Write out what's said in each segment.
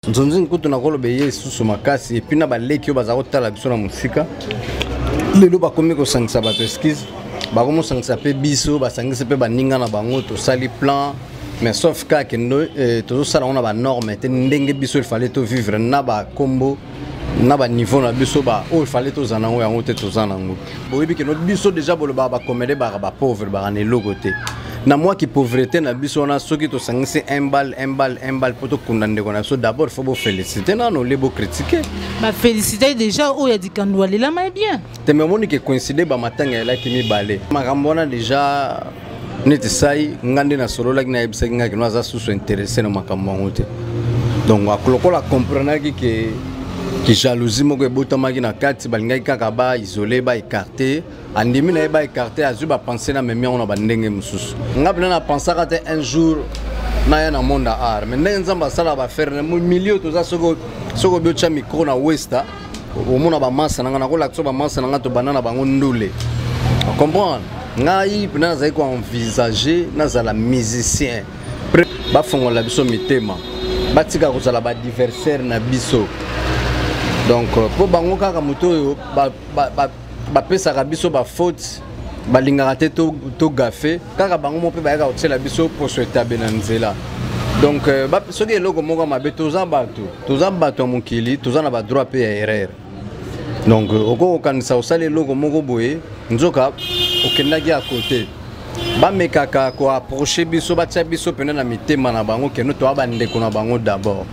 nzonzi nkutu nakolo beye susu makasi et puis na baleki yo bazako tala biso na musika lelo bakomi ko sangisa bato esquisse bakomo sangisa pe biso basangisa pe baninga na bango to sali plan mais sauf ka que no to sala on a ba norme te ndenge biso il fallait to vivre na ba combo na ba niveau na biso ba o il fallait to zanango yango te to zanango boyebi que notre biso déjà bolo ba comédie ba pauvre ba ne logoté na moi qui pauvreté na biso na soki to sangisi un balle poto kundande kona so d'abord faut vous féliciter na no lebo critiquer ba féliciter déjà o ya dikandwa lela mais bien te me moni que coïncider ba matanga ela ki mi balé makambona déjà neti sai ngande na solo la kina ebisa kinga kino aza susu intéressé na makambo ngote donc akolokola comprendre que jalousie moko ebotamaki na kati balingaki kaka ba isolé ba écarté andimi na ba écarté azu ba penser na memi on ba ndenge mususu ngabla na pensaka te un jour na ya na monde art mais ndenge nzamba sala ba faire na milieu to za soko biocha micro na westa au mona ba massa na kola tso ba massa na to banana bango ndule comprendre ngai pena za ko envisager na za la musicien ba fongola biso mitema batika ko za la ba diversaire na biso. Donc pour bango kaka moto ba pesa ka biso ba faute ba lingaka te to gafe kaka bango mo pe ba ka otela biso pour souhaiter benanzela. Donc ba soki eloko moko mabe toza bato mokili toza na ba droit pe erreur. Donc oko kanisa osala eloko moko boye nzoka okendaki à côté ba mekaka ko approcher biso ba tia biso pena na mitema na bango ke no to ba ndeko na bango d'abord.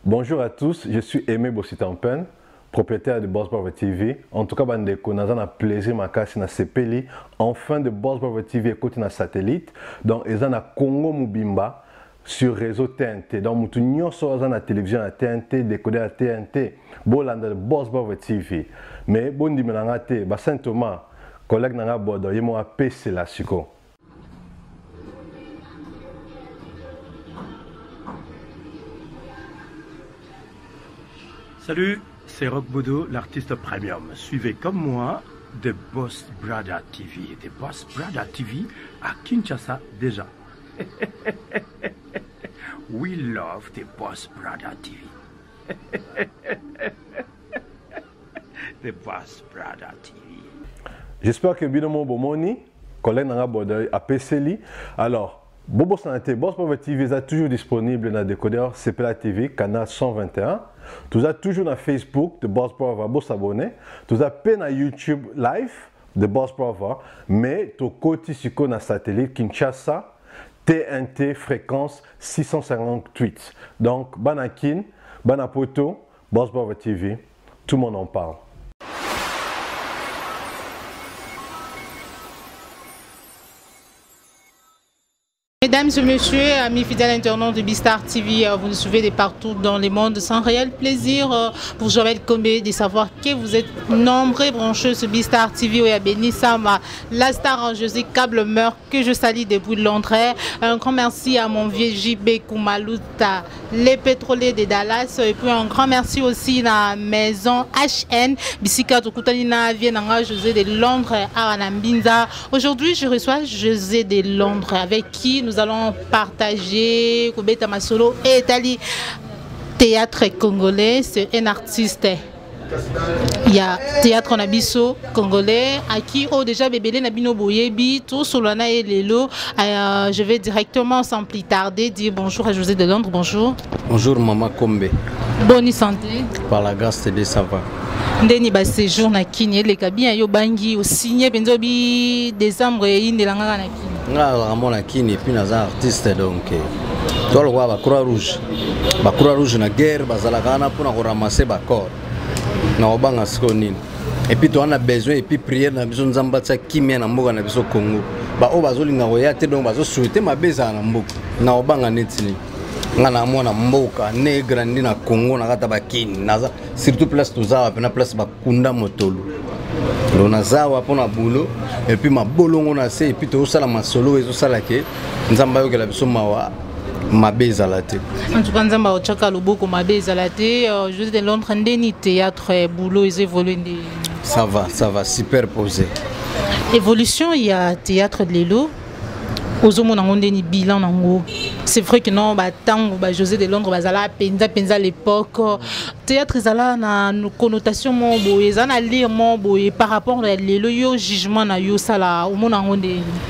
Bonjour à tous, je suis Aimé Bossitampen, propriétaire de Boss Brother TV. En tout cas, bandeko, nous avons plaisir makasi na sepeli enfin de Boss Brother TV écoute na satellite. Donc, ils ont na Congo Mubimba sur réseau TNT. Donc, mutu nyonso aza na télévision à TNT, décodeur à TNT, bolanda de Boss Brother TV. Mais bondi menanga te, ba Saint Thomas, collègue nanga bodo, yemo a PC la siko. Salut, c'est Rock Bodo, l'artiste premium. Suivez comme moi The Boss Brother TV. The Boss Brother TV à Kinshasa déjà. We love The Boss Brother TV. The Boss Brother TV. J'espère que Binomo Bomoni, collègue Nanga Bodo, a PCLI. Alors, Bobo Santé, Boss Brother TV est toujours disponible dans le décodeur CPLA TV, canal 121. Vous êtes toujours sur Facebook de Boss Brother, vous s'abonner. Vous êtes sur YouTube live de Boss Brother, mais tu côté sur le satellite Kinshasa, TNT fréquence 658. Donc, Banakin, Banapoto, Boss Brother TV, tout le monde en parle. Mesdames et messieurs, amis fidèles internautes de Bistar TV, vous nous suivez de partout dans le monde. Sans réel plaisir pour Joël Combé de savoir que vous êtes nombreux branchés sur Bistar TV. Et à Béni Sama, la star en José Câble meurt que je salue depuis Londres. Un grand merci à mon vieux JB Koumalouta, les pétroliers de Dallas. Et puis un grand merci aussi à la maison HN, Bissika Tokutanina, Vienanga, José de Londres, à Anambinza. Aujourd'hui, je reçois José de Londres avec qui nous allons partager Koubeta Masolo et Tali théâtre congolais. C'est un artiste. Il y a théâtre nabiso congolais à qui déjà bébé nabino boyebi tout solana et lelo. Je vais directement sans plus tarder dire bonjour à José de Londres. Bonjour. Bonjour maman Kombe. Bonne santé. Par la grâce de ça va. Ndeni ba séjour na Kini les kabia yo bangi au signé benzobi décembre et indelanga na Kini. Nga vraiment na Kini et puis naza artiste donc toi le roi ba Croix Rouge na guerre bazalaka na pour ramasser ba corps na obanga skonini et puis toi on a besoin et puis prière na biso nzamba tsa kimia na mboka na biso Congo ba o bazolinga koya te donc bazo souhaiter mabeza na mboka na obanga netini nga na mwana mboka ne grandi na Congo na kata ba Kini naza surtout place toza na place ba kunda motolo lo nazawa pona boulot et puis ma bolongo na se et puis to sala masolo ezo sala ke nzamba yo ke la biso mawa mabeza la te en tout cas nzamba o chaka loboko mabeza la te juste de Londres ndeni théâtre boulot ils évoluent. Ça va superposé. Évolution, il y a théâtre de l'élo. Aux hommes, on a un bilan en haut. C'est vrai que non, José de Londres, penza l'époque. Théâtre, ils ont une connotation ils ont lire par rapport à l'élo, jugement na yo sala au monde en haut.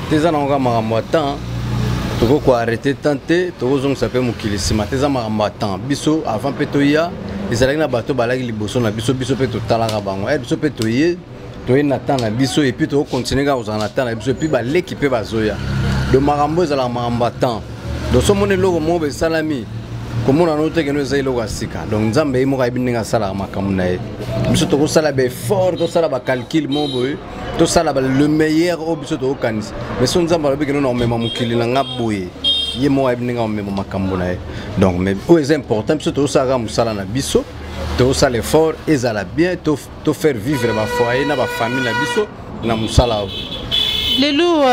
T'es en train de tu peux arrêter tenter, tu peux s'appeler Mukilissima. T'es en train de biso avant petoya, ils allaient na bateau balagi liboso na biso peto talaga bango. Biso petoye, tu es natan na biso et puis tu continuer à vous en attendre. Biso puis l'équipe bazoya. De marambo za la marambatan. Donc ce monde logo mo be salami. Comme on a noté que nous ayons sika. Donc nzambe mo ka bininga sala makamuna e. Biso to sala be fort, to sala ba calcul mo boy. To sala ba le meilleur au biso to kanis. Mais son nzambe lobi que nous on mema mukili na ngaboye. Ye mo ka bininga on mema makamuna e. Donc mais o est important biso to sala musala na biso. To sala fort et zala bien to faire vivre ma foyer na ba famille na biso na musala. Les loups,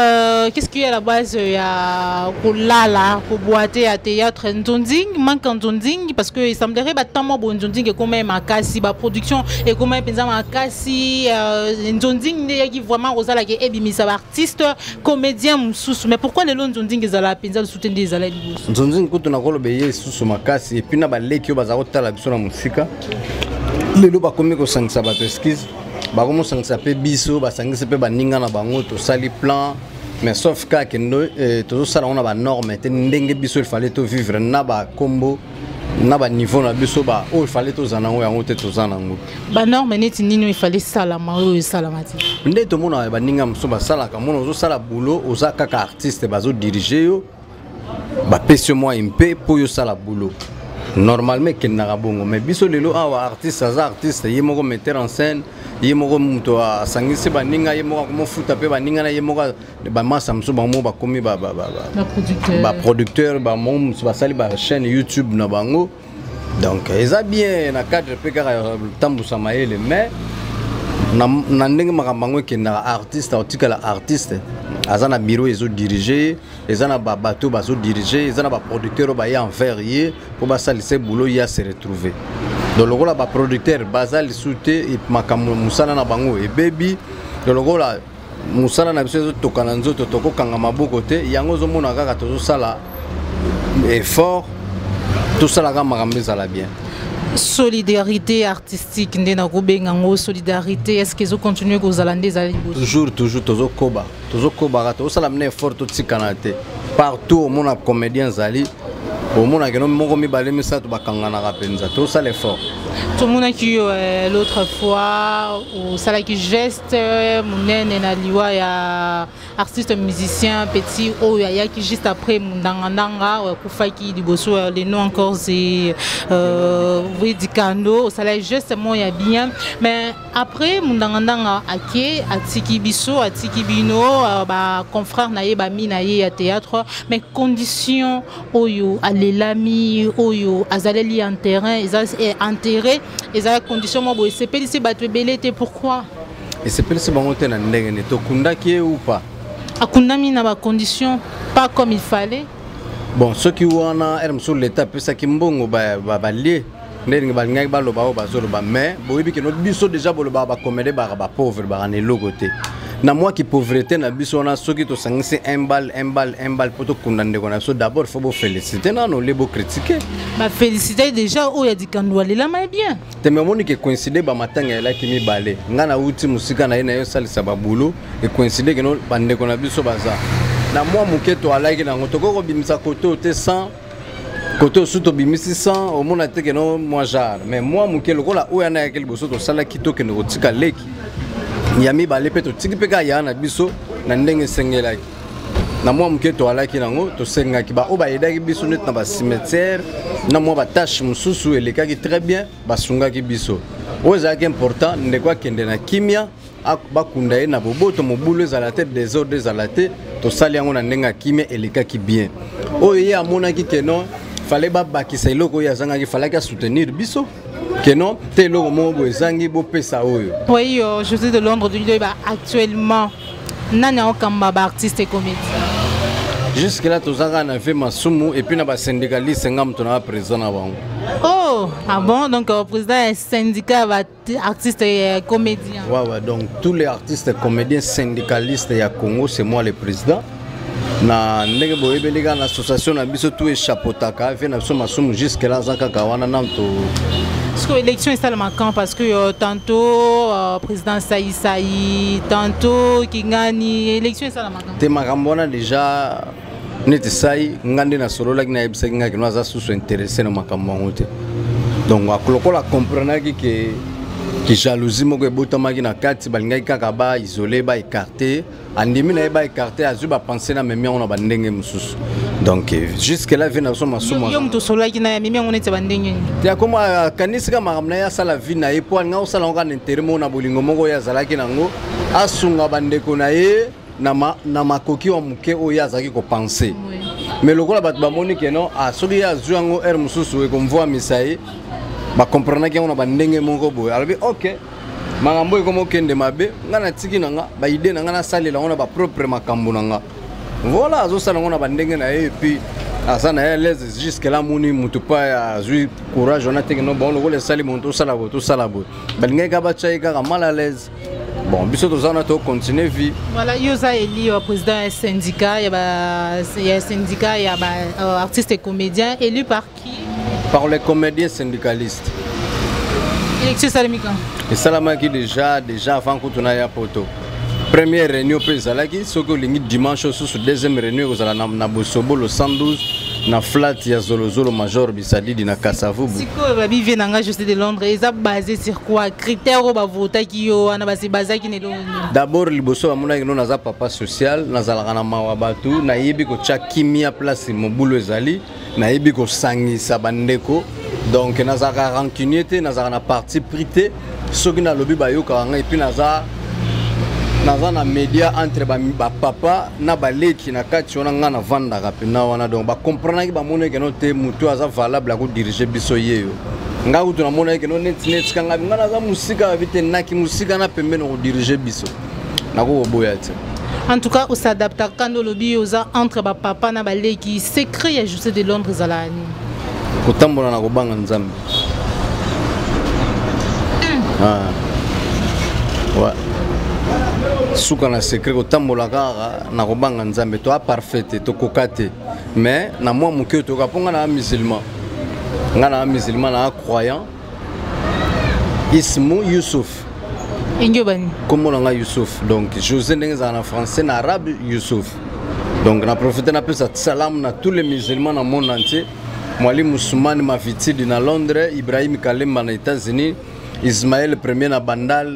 qu'est-ce qu'il y a à la base? Il y a pour là, pour boiter à théâtre, Nzonding, manque Nzonding, parce qu'il semblerait que tant bon Nzonding est quand même à Kassi, la production est quand même à Kassi, Nzonding est vraiment aux ala qui est mis à artiste, comédien, sous. Mais pourquoi les loups Nzonding est à la pinza soutenir des ala libos? Nzonding quand on a collé béé sous ma Kassi et puis na balé qui au bazar la biso la musique. Les loups pas comme que sang sabato esquisse. Bah comment ça s'appelle biso, bah ça s'appelle baninga na bango to sali plan, mais sauf que nous tout ça on a ba norme, te ndenge biso il fallait to vivre na ba combo, na ba niveau na biso ba oh il fallait to zanango ya ngote to zanango. Ba norme neti nino il fallait sala maro sala mati. Ndé to mona baninga mso ba sala ka mona zo sala boulot oza kaka artiste bazo diriger yo, ba pese moi MP pour yo sala boulot. Normalement qu'il n'a bongo mais biso lelo awa artiste za artiste yemo ko metteur en scène yemo ko muto a sangisi baninga yemo ko mo futa pe baninga na yemo ko ba masa mso ba mo ba komi ba producteur ba mom ba sali ba chaîne YouTube na bango donc eza bien na cadre pe ka tambu samaele mais na ndenge makambango ke na artiste article artiste azana bureau ezo diriger ezana ba bateau bazo diriger ezana ba producteur ba ya envers ye pour ba salise boulot ya se retrouver donc le ba producteur bazali souté et makambo musala na bango e baby donc la musala na biso to kana nzoto to ko kanga maboko te yango zo mona kaka to sala effort tout ça la makambo ezala bien. Solidarité artistique, solidarité, est-ce qu'ils ont continué aux Alandais? Toujours, toujours koba tout ça l'amener fort tout canate partout au monde comédien zali au monde que nous moko mi balé ça to bakanga na rapenza tout ça l'effort. Tout le monde qui l'autre fois au sala qui geste munene na liwa ya artiste musicien petit oh ya qui juste après mundanga kufaki liboso les noms encore c'est oui dikando au sala justement ya bien mais après mundanga ake atiki biso atiki bino ba confrère na ye ba mina ye ya théâtre mais conditions oyo alelami oyo azaleli en terrain enterré et à condition moi c'est pas ici battre belete pourquoi et c'est pas si bon on na ndenge ne to kunda qui ou pas akundami na ba condition pas comme il fallait bon ceux qui wana erm sur l'état peut ça qui mbongo ba lié ndenge ba ngai ba loba ba zolo ba mais boyebi que notre biso déjà bo loba ba comédie ba pauvre ba ne logoté na moi qui pauvreté na biso na ceux qui to sangisi un balle pour to kundande kona so d'abord faut vous féliciter non les beaux critiquer ba féliciter déjà o ya dikando alela mais bien te me moni que coïncider ba matanga la kimi balé ngana uti musika na yo salisa ba boulot et coïncider que no bande kona biso baza na moi muketo alaki na ngotoko ko bimisa koto te 100 koto suto bimisi 100 au mona te que no moi jar mais moi mukelo ko la o ya na yakeli boso to sala kito que no tika leki yami balé peto tiki peka ya na biso na ndenge sengelaki na moi muketo alaki nango to sengaki ba o ba yedaki biso net na ba cimetière na moi ba tâche mususu elekaki très bien ba sungaki biso o ezaki important ndekwa kende na kimia bakunda ye na boboto mobulu ezala te désordre ezala te to sali yango na ndenga kimia elekaki bien o ye amonaki ke non fallait ba bakisa eloko ya zangaki fallait soutenir biso que non te lo mo bozangi bo pesa oyo. Oui, José de Londres actuellement nana okamba ba artiste et comédien. Jusque là tozanga na fait masumu et puis na ba syndicaliste ngam tona présent na bango. Oh Oh, ah bon, donc président est syndicat artiste et comédien. Ouais, donc tous les artistes et comédiens syndicalistes à Congo, c'est moi le président. Na ndenge boyebe liga na association na biso tout chapeautaka fait na biso masumu jusque là zaka kawana nanto. Parce que l'élection est tellement marquant parce que tantôt président Saï tantôt Kingani élection est tellement marquant. Te makambona déjà neti Saï ngande na solo la kina yebisa kinga kino aza susu intéressé na makambo ngote. Donc akolokola comprendre que jalousie moko ebotamaki na kati balingaki kaka ba isolé ba écarté andimi na ba écarté azu ba penser na memi on ba ndenge mususu donc jusque là vient na so masumo yo mto solo ki na memi on ete ba ndenge te akoma kanisika makamna ya sala vie na epo nga osala nga na intérêt mo na bolingo moko ya zalaki nango asunga bandeko na ye na makoki wa muke oyo azaki ko penser mais lokola bat ba moni que non soki ya azu yango er mususu e konvoa misaye ba comprendre que on a bandenge moko boy alors OK makambo ikomo kende mabe ngana tiki nanga ba idée nanga na salela on a ba propre makambo nanga voilà azo sala on a bandenge na et puis asa na l'aise jusque là moni mutu pa ya zui courage on a tiki no bon le sali monto sala bo balinga ka ba chai ka mal à l'aise bon biso to zana to continuer vie voilà yoza eli président syndicat il y a syndicat il y a artiste et comédien élu par qui? Par les comédiens syndicalistes. Élection Salamika. Et Salamaki déjà avant que tu n'ailles à Poto. Première réunion Pézalaki, ce que le dimanche sur deuxième réunion vous allez na Bosobo le 112 na flat ya Zolozolo Major Bisadi na Kasavu. Siko babi vient nanga juste de Londres, ils ont basé sur quoi? Critères ba voter qui yo ana basi bazaki ne lo. D'abord liboso amuna que nous naza papa social, nazala na mawabatu, na yebi ko chakimia place mobulo ezali. Na yebi ko sangisa bandeko donc nazaka rancunier nazaka na parti prité soki na lobi bayoka nga et puis naza na média entre ba papa na baleki na kati ona nga na vanda kapena wana donc ba comprendre ki ba mona ke no te mutu aza valable ko diriger biso yeyo nga kutu na mona ke no net kanga nga naza musika vite naki musika na pembeni ko diriger biso nako boya te. En tout cas, on s'adapte quand le lobby entre papa na balé qui secret à juste de Londres à l'année. Kotambola na kobanga nzambe. Ouais. Suka na secret kotambola kaka na kobanga nzambe to parfait to kokate. Mais na moi muke to kaponga na musulman. Nga na musulman na croyant. Ismu Youssouf. Comme on a Youssouf, donc José n'est en français, en arabe Youssouf. Donc on a profité de ça salam na tous les musulmans dans le monde entier. Mwali Moussoumane Mafiti dans Londres, Ibrahim Kalem aux États-Unis, Ismaël Premier na Bandal,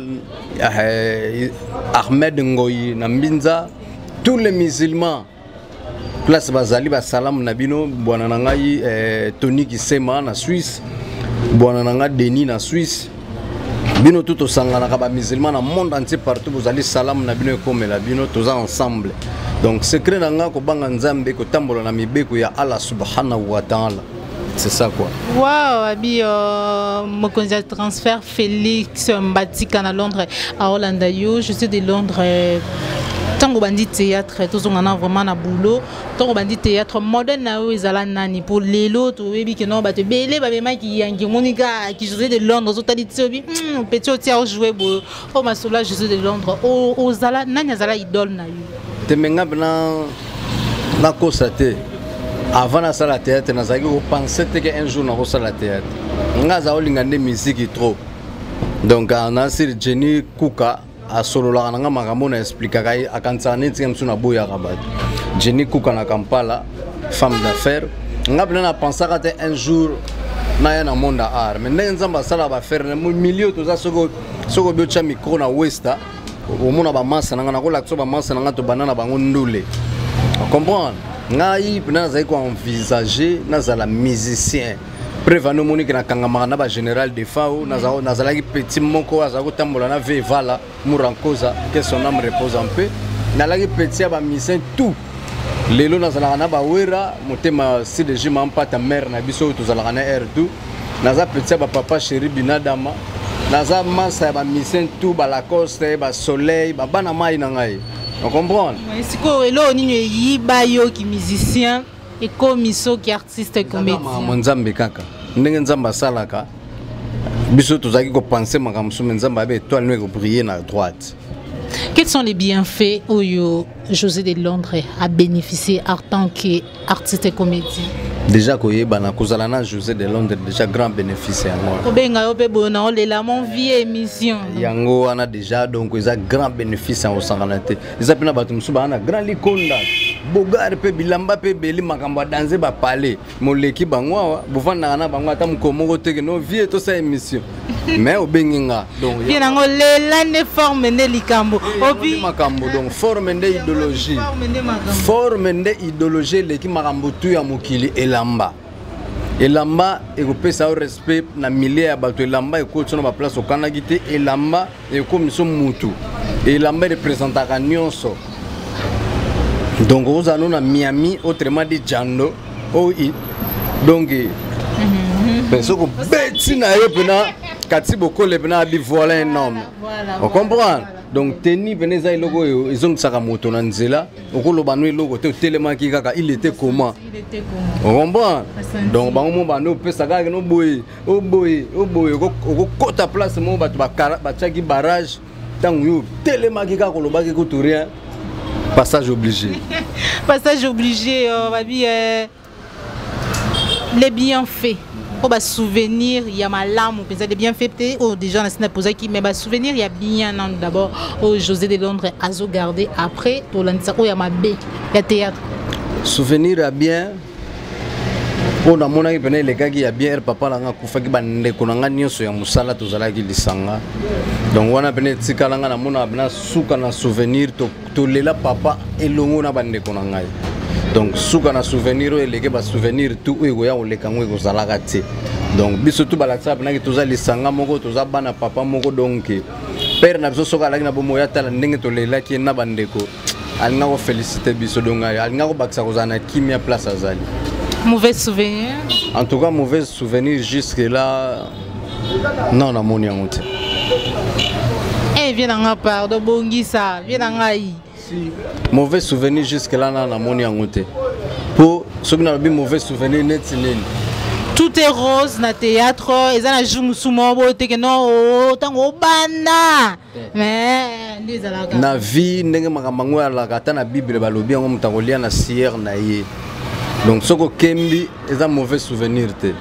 Ahmed Ngoyi na Mbinza, tous les musulmans. Place Bazali Salam Nabino, Bouananangaï, Tony Kisema na Suisse, Bouanananga Denis na Suisse. Bino tout au sangana kaba musulman dans le monde entier partout vous allez salam na bino comme la bino tous ensemble donc secret nanga ko banga nzambe ko tambola na mibeko ya Allah subhanahu wa ta'ala c'est ça quoi. Wow abi mon candidat transfert Félix Mbatika na Londres à Orlando je suis de Londres tango bandi théâtre tous on a vraiment na boulot tango bandi théâtre moderne na o ezala nani pour lelo to webi que non ba te belé ba bema ki yangi monika qui jouait de Londres zo tali tsobi petit oti a jouer bo o masola je suis de Londres o zala nani azala idole na yo te menga na constater avant na sala théâtre na zaki ko penser que un jour na ko sala théâtre nga za olinga de musique trop donc na sir Jenny Kuka a solo la nga makambo na expliquer kai akanza neti msuna boya rabat Jenny Kuka na Kampala femme d'affaires nga bena penser que un jour na ya na monde art mais nzamba sala ba faire mu milieu to za soko biocha micro na westa au mona ba massa na ko la ba massa na to banana bango ndule comprendre ngai pena za ko envisager na za la musicien prévano monique na kangama na ba général de FAO na za la petit moko za ko tambola na vevala murankoza que son âme repose en paix na la petit ba musicien tout lelo na za na ba wera motema CDG mampata mère na biso to za la na R2 na za petit ba papa chéri binadama na za massa ba musicien tout ba Lacoste ba Soleil ba bana mai na ngai on comprend est-ce que elo ni yiba yo ki musicien et comme iso qui artiste comédien mon nzambe kaka ndenge nzamba salaka biso tozaki ko penser makambo so nzamba ba étoile noire ko briller na droite. Quels sont les bienfaits où José de Londres a bénéficié en tant qu'artiste et comédien? Déjà koyeba kozala na José de Londres déjà grand bénéfice yango. Obenga yo pe bona olela mon vie émission. Yango wana déjà donc ils a grand bénéfice en osanganate. Ils appellent batu musuba na grand likonda. Bogar pe bilamba pe beli makambo danser ba parler. Moleki bangwa buvanda na bangwa ta mkomoko teke no vie to sa émission. Mais obenga donc bien ngo lela ne forme ne likambo. Obi makambo donc forme de idéologie. Forme de idéologie leki makambo tu ya mokili elamba ekopesa au respect na milieu ya bato elamba ekoti na ba place okanaki te elamba ekomiso mutu elamba representaka nyonso donc ozano na Miami autrement dit Jando donc penso ko beti na yo pena kati bokole pena bi voilà un homme on comprend. Donc Teni Veneza logo ils ont ça moto na nzela okoloba no logo te telemaki kaka il était comment on comprend donc bango bano pesa kaka no boy o boy ko kota place mo ba chaki barrage tangu yo telemaki kaka kolobaki ko tout rien passage obligé babi les bienfaits pour bas souvenir il y a malamu peut être bien fait peut-être déjà na sina poser qui mais bas souvenir il y a bien d'abord au José de Londres azo garder après pour l'ansa il y a mabe il y a théâtre souvenir a bien pour na mona ki pene les gars qui a bien papa la nga kufa ki bande ko nga nyonso ya musala tozala ki lisanga donc wana pene tikala nga na mona bana suka na souvenir to lela papa elongo na bande ko ngai. Donc souka na souvenir eleke ba souvenir tout ego ya olekango ego zalaka te donc biso tout balaksa bana ki toza lisanga moko toza bana papa moko donc père na biso soka laki na bomo ya tala ndenge to lela ki na bandeko alinga ko féliciter biso donc alinga ko baksa ko zana kimia place azali. Mauvais souvenir? En tout cas mauvais souvenir jusque là non na moni yango te. Eh viens nga pardon bongisa viens nga yi. Mauvais souvenir jusque là na moni yango te. Pour ceux qui n'ont pas mauvais souvenir net nini. Tout est rose na théâtre et ça na joue musumo bote que non tango bana mais ndizalaka na vie ndenge makambo ya la kata na bible balobi yango mutangolia na sier na ye donc soko kembi eza mauvais souvenir te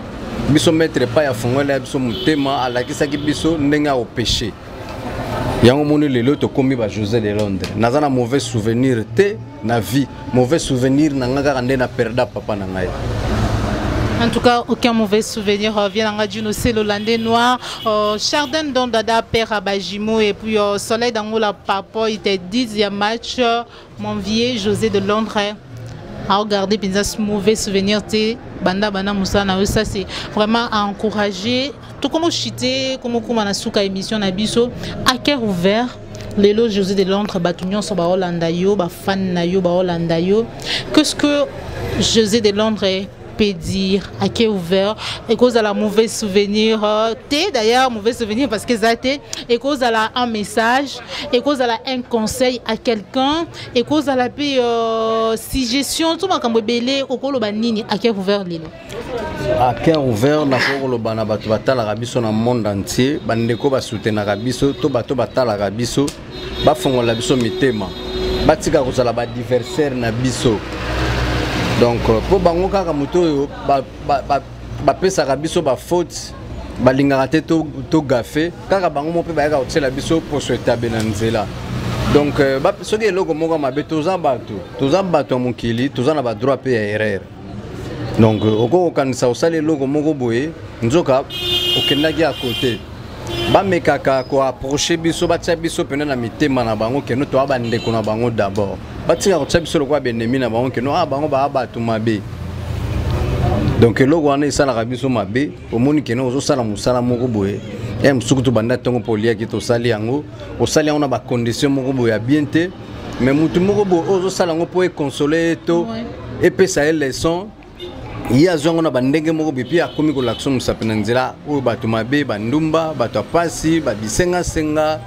biso mettre pas ya fongola biso mutema alakisaki biso ndenge au péché yango moni lelo to komi ba José de Londres nazana mauvais souvenir te na vie mauvais souvenir na ngaka ndena na perda papa na ngai. En tout cas, aucun mauvais souvenir. Vient en radio, c'est l'Hollandais noir. Chardin dans Dada, Père Abajimo, et puis Soleil dans la papa, il était 10e match. Mon vieux José de Londres. À regarder, puis ce mauvais souvenir, Banda Bana Moussa, ça c'est vraiment à encourager. Tout comme chité, comme on a souka émission Nabiso, à cœur ouvert. Lelo José de Londres, Batunion sur Hollanda yo, fan na yo, Hollanda yo. Qu'est-ce que José de Londres peut dire à qui est ouvert et cause à la mauvais souvenir d'ailleurs mauvais souvenir parce que ça été et cause à la un message et cause à la un conseil à quelqu'un et cause à la paix suggestion tout ma comme belé au colo banini à qui est ouvert lilo à qui est ouvert na colo bana batu batala rabiso na monde entier bandeko ba soutenir rabiso to bato batala rabiso ba fongola biso mitema batika kozala ba adversaire na biso. Donc pour bango kaka moto ba pesa biso ba faute ba lingaka te to gafe kaka bango mo pe ba ka otela biso pour souhaiter benanzela. Donc ba soki eloko moko mabe toza bato mokili toza na ba droit pe ya erreur. Donc oko kanisa osali eloko moko boye nzoka okendaki à côté ba mekaka ko approcher biso ba tia biso pena na mitema na bango keno to abande ko na bango d'abord batika ko tia biso lokwa benemi na bango keno bango ba batu mabe donc eloko wana esala biso mabe omoni keno ozo sala musala moko boye msukutu banda tongo polia ki to sali yango osali yango na ba condition moko boye ya bien te mais mutu moko boye ozo sala ngo po e consoler to et pesa elle leçon. Il y a des gens qui ont été en train de se faire des gens qui ont été bandumba, bato pasi, babisenga senga,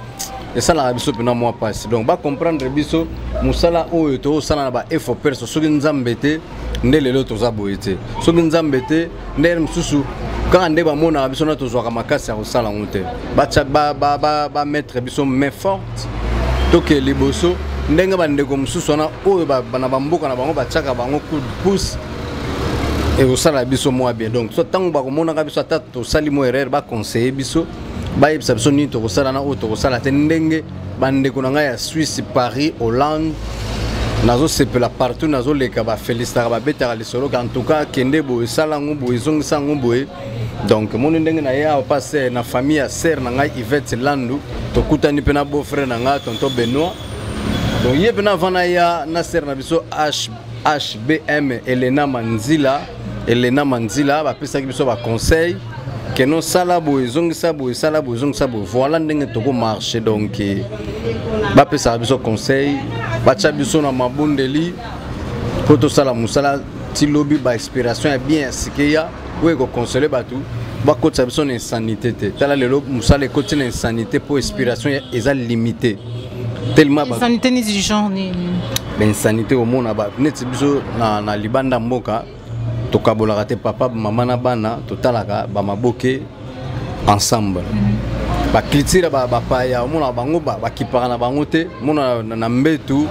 et ça la biso pena moi passe. Donc ba comprendre biso musala o to sala na ba effort perso so nzambete nde lelo toza boye te soki nzambe te nde mosusu kaka nde bamonaka biso na tozwaka makasi ya kosala yango te bamettre biso main forte toke liboso ndenge bandeko mosusu wana oyo na bamboka na bango batiaka bango coup de pouce ekosala biso mwa bien donc so ntango bakomonaka biso ata tosali mo erreur baconseille biso bayebisa biso nini tokosala na oyo tokosala te ndenge bandeko na ngai ya Suisse, Paris, Hollande nazosepela partout nazoleka bafelicitaka babetaka lisolo en tout cas kende boye esala yango boye ezongisa yango boye donc moni ndenge na ye awa passe na famille ya sere na ngai Yvette Landu tokutani mpe na beau-frère na ngai tonton Benoît donc ye mpe na vana ya na sere na biso HBM Elena Manzila bapesaki biso baconseil que non sala boye zongisa boye sala boye zongisa boye voilà ndenge toko marché donc bapesaka biso conseil batia biso na mabundeli po tosala musala ti lobi ba inspiration ya bien sikeya oyo ekoconseiller bato bakotisa biso na insanité te tala lelo musala ekoti na insanité po inspiration eza limité tellement insanité ni du genre ni insanité omona ba neti biso na libanda mboka tokabolaka te papa mama na bana totalaka bamaboke ensemble baculture bapaya omona bango bakipaka na bango te mona na mbetu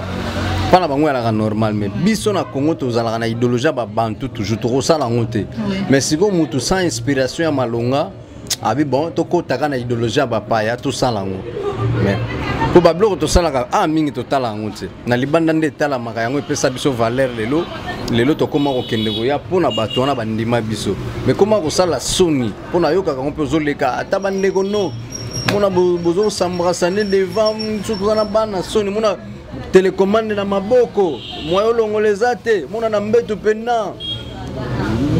pana bango yalaka normal mais biso na Congo tozalaka na idéologie ya babantu toujours tokosala yango te mais siko mutu sans inspiration ya malonga abi bon tokotaka na idéologie ya bapaya tosala yango mais po babiloko tosalaka mingi totala yango te na libanda nde etalamaka yango epesa biso valeur lelo tokoma kokende koya mpona bato wana bandima biso mais koma kosala soni mpona yokaka yango mpe ozoleka ata bandeko no mona bozosambaka nde devant so toza na bana soni mona telecommande na maboko moyo olongola eza te mona na mbetu mpena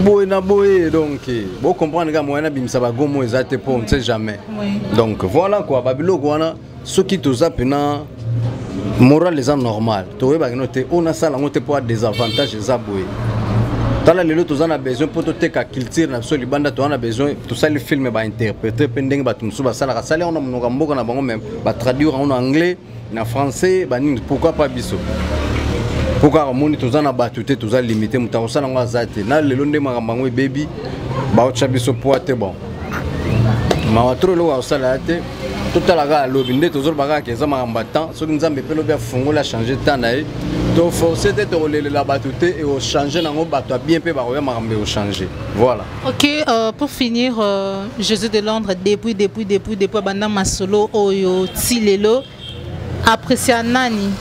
boye na boye donc bocomprendre ka moyen nabimisa bagomo eza te po on ne sait jamais donc voilà quoi babiloko wana soki toza mpena moral eza normal toyebaki no te oyo nasala yango te mpo a désavantage eza boye tala lelo toza na besoin mpo toteka culture na biso libanda toza na besoin tosali filme bainterprete mpe ndenge bato mosusu basalaka sali yango na monoko ya mboka na bango meme batraduire yango na anglais na français banini pourquoi pas biso mpo kaka omoni toza na bato te toza limité moto akosala yango aza te na lelo nde makambo yango ebebi baotya biso poa te bon mawa tro eloko akosala ya te totalaka alobi nde tozoloba kaka eza makambo ya temps soki nzambe mpe lobi afungola achange temps na ye toforce te tokolelela bato te ekochange nango bato ya bien mpe bakoya makambo ekochange voilà. Ok, pour finir, Jésus de Londres depuis banda masolo oyo ti lelo apprécier nani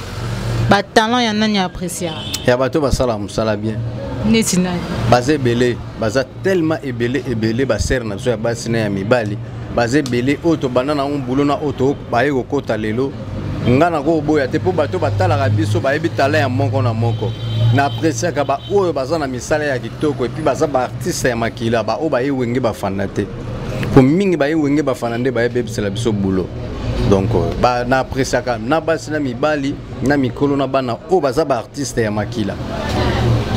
ba talent ya nani apprécier ya bato basala musala bien neti nani baza ebele baza tellement ebele basere na biso ya basi na ya mibali baza ebele oyo tobanda na boulot na oyo baye kokota lelo nga na koboya te mpo bato batalaka biso bayebi tala ya moko na moko na apresiaka baoyo baza na misala ya kitoko epuis baza baartiste ya makila baoyo baye wenge bafanda te po mingi baye wenge bafanda nde baye bebisela biso boulot donc na apresiaka na basi na mibali na mikolo na bana oyo baza baartiste ya makila.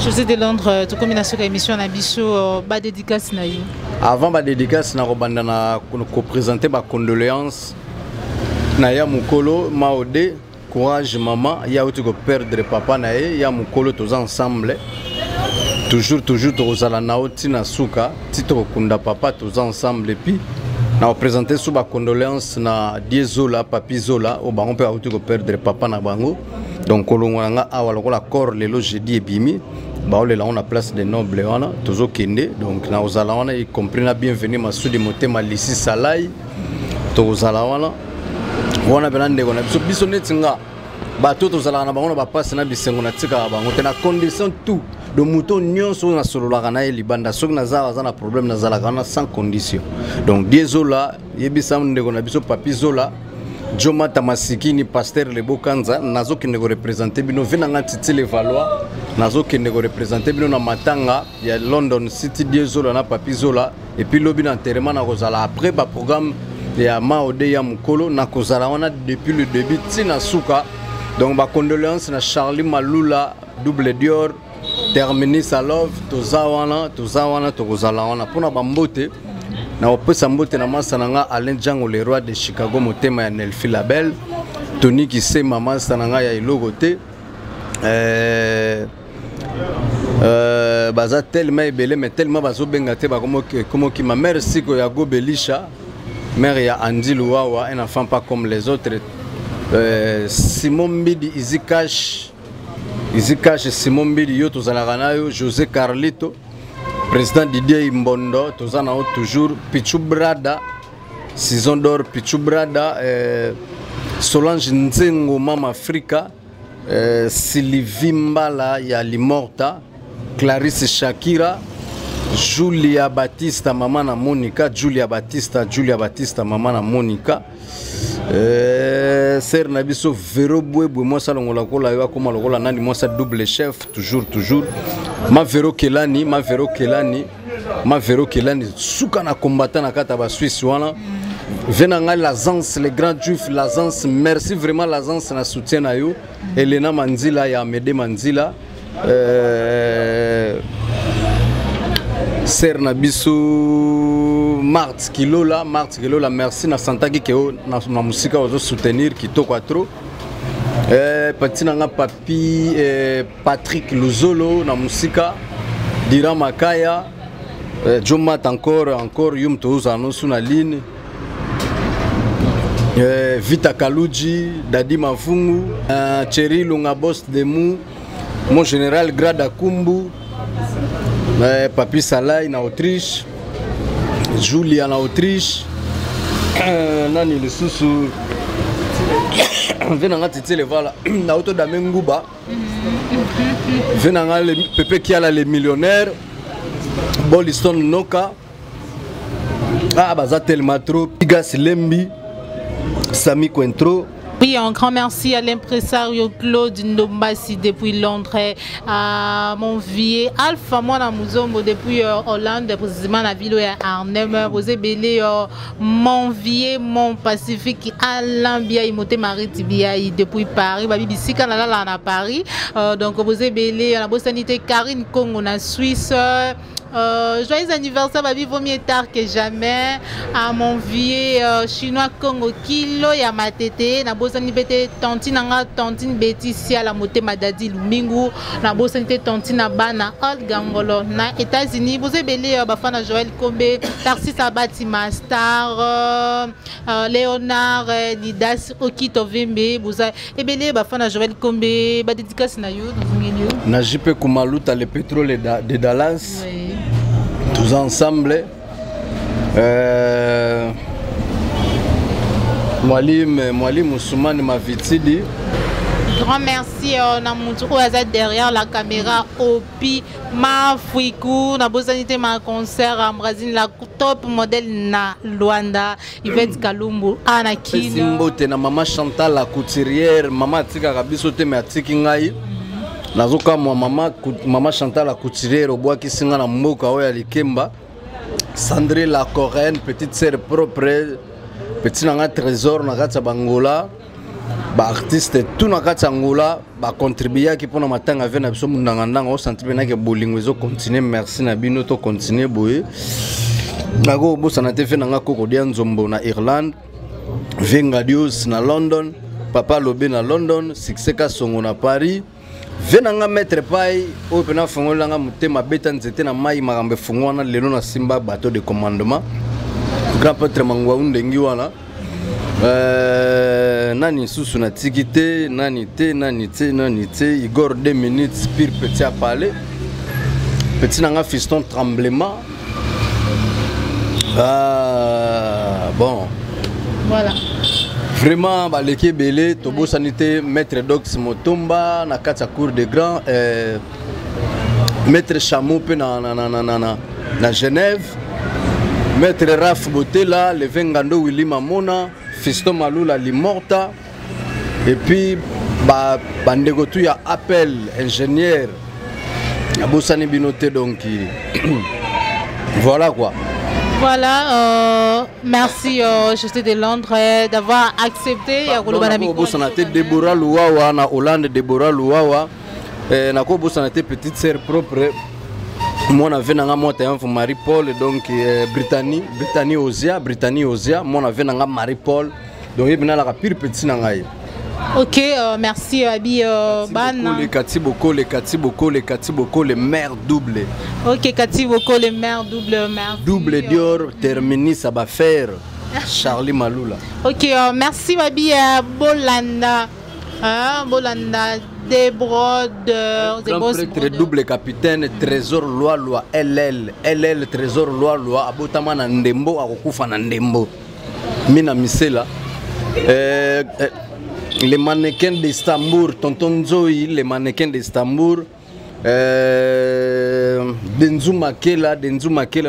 José de Londres, tu combines sur l'émission na biso ba dédicace na yo. Avant ba dédicace na robanda na ko présenter ba condoléances na ya mukolo maode courage maman ya uti ko perdre papa na ye ya mukolo tous ensemble toujours tozala na oti na suka tito kunda papa tous ensemble et puis na présenter sous ba condoléances na Diezola papi Zola au bango pe uti ko perdre papa na bango donc kolonganga awa lokola corps lelo jeudi ebimi baolela on a place de noble wana tozo kende donc na ozala wana y compris na bienvenue masudi motema lisi salai to ozala wana bena ndeko na biso netinga bato tozala na bango ba passe na bisengo na tika bango te na condition tout de mouton nyonso na sololaka na libanda soki na za na problème na zala kana sans condition donc désolé yebisa ndeko na biso papi Zola Joma Tamasikini pasteur Lebo Kanza nazo kende ko représenter bino venanga Titi Le Valois nazo kende ko représenter bino na matanga ya London City Diezola na Papi Zola et puis lobi na enterrement na kozala après ba programme ya Maode ya Mukolo na kozala wana depuis le début tina suka donc ba condoléances na Charlie Malula double Dior Terminis Love tozawana tokozala wana pona bambote na opesa mbote na masa nanga Alain Django le roi de Chicago motema ya Nelfi Label Tony Kise mama sananga ya ilogo te baza tellement ebele mais tellement bazobenga te comme qui ma mère siko ya Go Belisha mère ya Andy Luwawa un enfant pas comme les autres Simon Mbidi Izikash Simon Mbidi yo tozalaka nayo José Carlito président Didier Mbondo tozana toujours Pichu Brada Saison d'or Pichu Brada Solange Nzengo Mama Africa Sylvie Mbala ya Limorta Clarisse Shakira Julia Batista Mama na Monica Julia Batista Mama na Monica Ser Nabiso Vero Bouebou moi ça longola kola yo akoma lokola nani moi ça double chef toujours ma Vero Kelani suka na combattant na kata ba Suisse wana venanga l'agence les grands juifs l'agence merci vraiment l'agence na soutien na yo Elena Manzila ya Mede Manzila Ser Nabiso Marthe Kilola merci na santaki ke na musika ozo soutenir kitoko trop patina nga papi Patrick Luzolo na musika Dira Makaya Jomat encore yum touza no suna ligne Vita Kaluji Dadi Mafungu Thierry Lunga Boss de Mou mon général Grada Kumbu Papi Salai na Autriche Julia na Autriche nani le susu venanga titele voilà na auto da Menguba venanga le Pepe Kiala les millionnaires Boliston Noka baza tellement trop Pigas Lembi Sami Cointro. Oui, un grand merci à l'impresario Claude Ndombasi depuis Londres, à mon vieux Alpha Mwana Muzombo depuis Hollande, précisément la ville de Arnhem, vous avez mon vieux, mon Pacifique, Alain Bia, Imote Marie Tibiaï depuis Paris, Babi Bissika Nala à Paris, donc vous avez la Bossanité Karine Congo en Suisse. Joyeux anniversaire, Babi, vaut mieux tard que jamais. À mon vieux chinois Congo Kilo Yamatete, na bosani bete tantine nga tantine Beticia la moté Madadi Lumingu, na bosani te tantine bana Old Gangolo na États-Unis. Vous avez belé bafana Joël Kombe, Tarsis Abati Master, Léonard Nidas Okito Vembe, vous avez belé bafana Joël Kombe, ba dédicace na yo na JP Kumaluta le pétrole de Dallas. Oui. Tous ensemble Mwalim Ousmane Mavitidi. Grand merci na mutu derrière la caméra Opi Mafrikou na bosanité ma concert en Brésil la top modèle na Luanda Yvette Kalumbu Anakin Simbote na maman Chantal la couturière maman tika kabiso te me atiki ngai nazoka maman Chantal la couturière au bois qui singa na mboka oya likemba Sandrine la coréenne petite sœur propre petit nanga trésor na kata bangola ba artiste tout na kata Angola ba contribuer qui pona matanga vena biso mundanga ndanga o sentir na ke bolingo ezo continuer merci na bino to continuer boye nako bosana te fe nanga koko dia nzombo na Irlande Venga Dios na London Papa Lobe na London Succès ka songo na Paris venanga maître pai o pena fongolanga mutema beta nzete na mai makambe fongwana lelo na simba bateau de commandement grand pâtre mangwa undengi wana nani susu na tikite nani te Igor 2 minutes pire petit à parler petit nanga fiston tremblement bon voilà vraiment baleke belé tobo sanité maître Dox Motomba na kata cour de grand maître Chameau pe na Genève maître Raf Botela le Vengando Willy Mamona Fiston Malula Limorta et puis bandeko tu ya appel ingénieur ya bosani binoté donc voilà quoi. Voilà, merci Société de Londres d'avoir accepté. Deborah Luwawa na Hollande, Deborah Luwawa, na ko bosanate petite sœur propre. Moi na venanga moi t'es un Marie Paul donc Brittany Ozia, moi na venanga Marie Paul donc il bina la pire petit na ngai. Ok, merci Abi Bana. Les Katiboko, les mères doubles. Ok, Katiboko, les mères doubles, merci. Double Dior, termini, ça va faire. Charlie Maloula. Ok, merci Abi Bolanda. Bolanda, des brodeurs. Double capitaine, trésor loi, LL, trésor loi, abotama na ndembo, akokufa na ndembo. Mina misela. Les mannequins d'Istanbul, Tonton Zoï, les mannequins d'Istanbul, Denzu Makela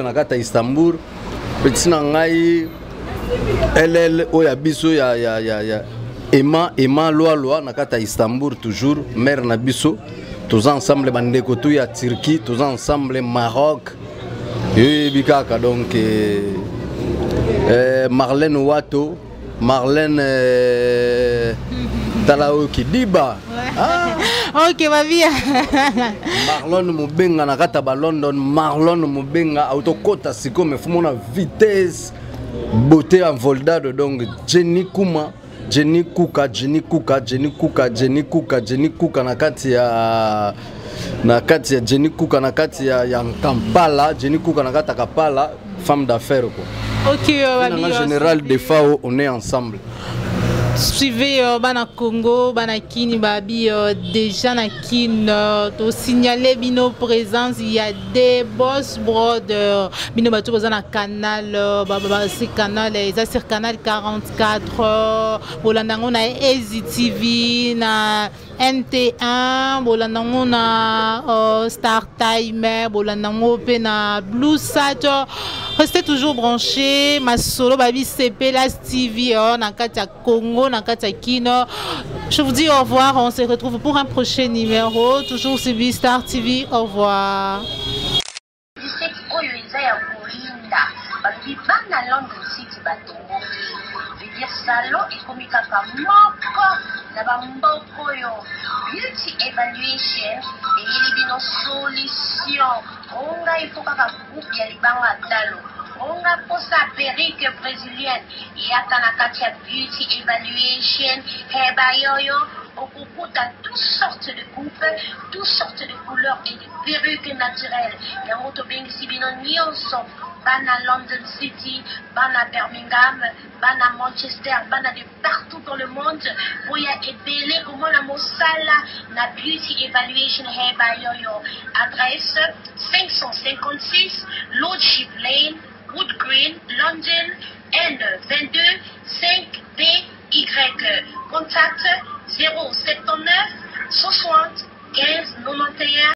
nakata Istanbul, petit nangai, LL Oyabiso ya Emma Loa nakata Istanbul toujours, mère Nabiso, tous ensemble bandeko tout ya Turquie, tous ensemble Maroc, et bikaka donc Marlène Wato. Marlène Talaoki Diba. Ok, ma vie. Marlon Mubenga nakata ba London, Marlon Mubenga autokota siko me fumona vitesse beauté en voldade donc Jenny Kuka nakati ya Jenny Kuka nakati ya Kampala, Jenny Kuka nakata Kampala, femme d'affaires quoi. Ok, en général des FAO, on est ensemble. Suivez Bana Congo, Bana Kini Babi, déjà na Kin, to signaler bino présence, il y a des boss brothers, bino batu na canal, c'est canal, c'est sur canal 44, bolandango na Easy TV, na NT1, bolandango na Star Time, bolandango pe na Blue Sat. Restez toujours branchés, ma solo babi CP la TV, na Katia Congo, na Katia Kino. Je vous dis au revoir, on se retrouve pour un prochain numéro, toujours sur Bistar TV, au revoir. Salon ekomikaka moko na bamboko oyo beauty evaluation eyeli bino solution onga ifo kaka groupe ya libanga talo onga posa perruque brésilienne yaka na kati ya beauty evaluation heba yoyo okukuta toutes sortes de coupes, toutes sortes de couleurs et de perruques naturelles yango tobengisi bino nyonso bana London City, bana Birmingham, bana Manchester, bana de partout dans le monde. Boya ebele comment la mosala na beauty evaluation heba yoyo. Adresse 556 Lordship Lane, Wood Green, London, N22 5DY. Contact 079 60 15 91.